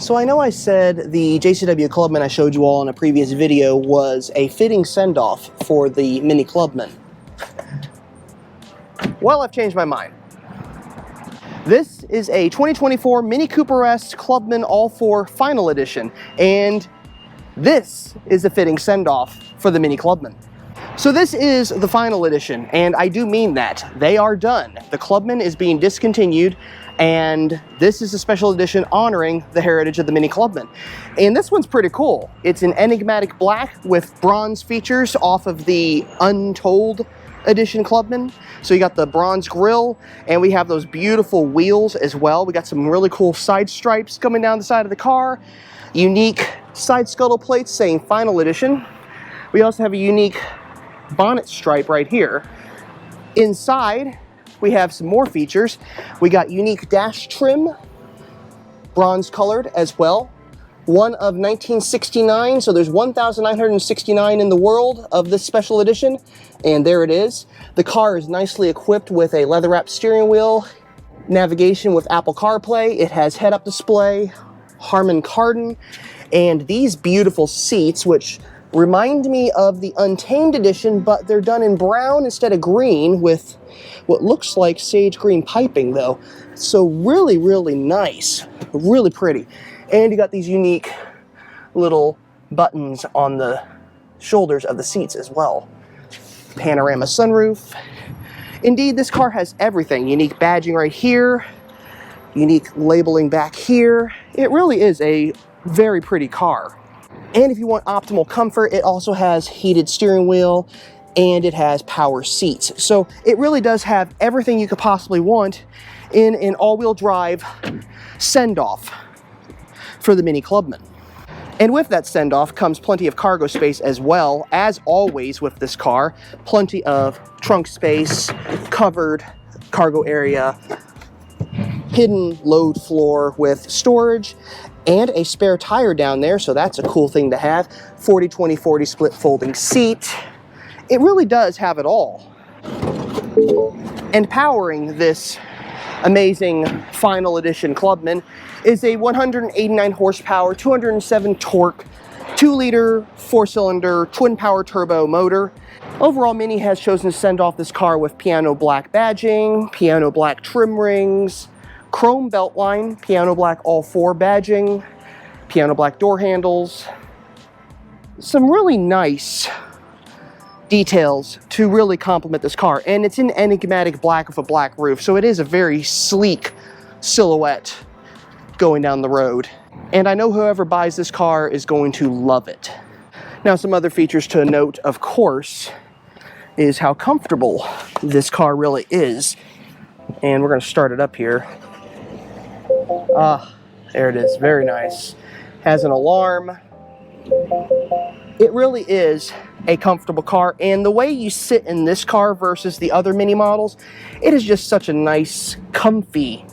So I know I said the JCW Clubman I showed you all in a previous video was a fitting send-off for the MINI Clubman. Well, I've changed my mind. This is a 2024 Mini Cooper S Clubman All-4 Final Edition, and this is the fitting send-off for the MINI Clubman. So this is the final edition, and I do mean that. They are done. The Clubman is being discontinued, and this is a special edition honoring the heritage of the MINI Clubman. And this one's pretty cool. It's an enigmatic black with bronze features off of the Untold edition Clubman. So you got the bronze grille, and we have those beautiful wheels as well. We got some really cool side stripes coming down the side of the car. Unique side scuttle plates saying final edition. We also have a unique bonnet stripe right here. Inside, we have some more features. We got unique dash trim, bronze colored as well. One of 1969, so there's 1,969 in the world of this special edition, and there it is. The car is nicely equipped with a leather-wrapped steering wheel, navigation with Apple CarPlay. It has head-up display, Harman Kardon, and these beautiful seats, which remind me of the Untamed edition, but they're done in brown instead of green with what looks like sage green piping though. So really, really nice, really pretty. And you got these unique little buttons on the shoulders of the seats as well. Panorama sunroof. Indeed, this car has everything. Unique badging right here, unique labeling back here. It really is a very pretty car. And if you want optimal comfort, it also has heated steering wheel and it has power seats. So it really does have everything you could possibly want in an all-wheel drive send-off for the MINI Clubman. And with that send-off comes plenty of cargo space as well, as always with this car. Plenty of trunk space, covered cargo area, hidden load floor with storage, and a spare tire down there, so that's a cool thing to have. 40-20-40 split folding seat. It really does have it all. And powering this amazing final edition Clubman is a 189 horsepower, 207 torque, 2-liter, 4-cylinder, twin power turbo motor. Overall, MINI has chosen to send off this car with piano black badging, piano black trim rings, chrome beltline, piano black all-4 badging, piano black door handles. Some really nice details to really complement this car. And it's an enigmatic black with a black roof, so it is a very sleek silhouette going down the road. And I know whoever buys this car is going to love it. Now, some other features to note, of course, is how comfortable this car really is. And we're going to start it up here. There it is, very nice. Has an alarm. It really is a comfortable car, and the way you sit in this car versus the other MINI models, it is just such a nice, comfy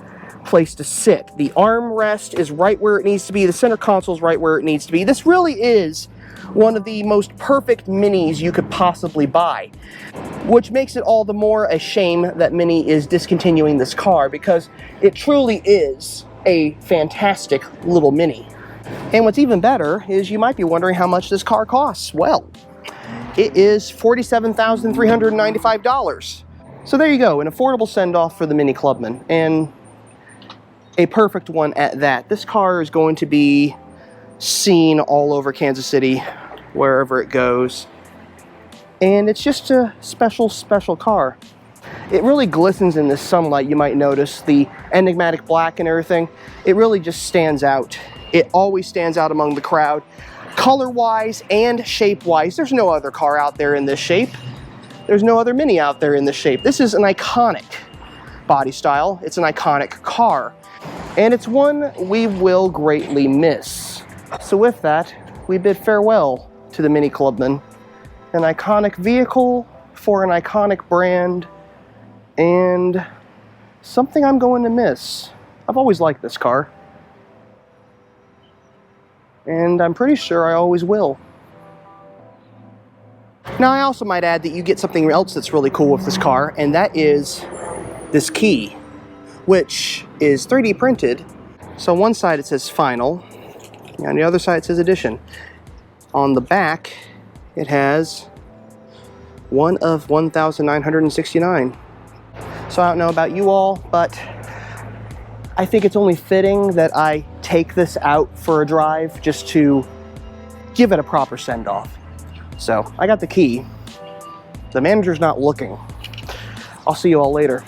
place to sit. The armrest is right where it needs to be. The center console is right where it needs to be. This really is one of the most perfect Minis you could possibly buy, which makes it all the more a shame that MINI is discontinuing this car, because it truly is a fantastic little Mini. And what's even better is you might be wondering how much this car costs. Well, it is $47,395. So there you go, an affordable send-off for the MINI Clubman, and a perfect one at that. This car is going to be seen all over Kansas City, wherever it goes. And it's just a special, special car. It really glistens in this sunlight, you might notice. The enigmatic black and everything, it really just stands out. It always stands out among the crowd. Color-wise and shape-wise, there's no other car out there in this shape. There's no other MINI out there in this shape. This is an iconic body style. It's an iconic car. And it's one we will greatly miss. So with that, we bid farewell to the MINI Clubman. An iconic vehicle for an iconic brand, and something I'm going to miss. I've always liked this car, and I'm pretty sure I always will. Now, I also might add that you get something else that's really cool with this car, and that is this key, which is 3D printed. So on one side it says final, On the other side it says edition. On the back it has one of 1,969. So I don't know about you all, but I think it's only fitting that I take this out for a drive just to give it a proper send-off. So I got the key. The manager's not looking. I'll see you all later.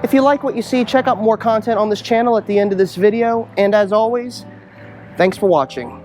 If you like what you see, check out more content on this channel at the end of this video. And as always, thanks for watching.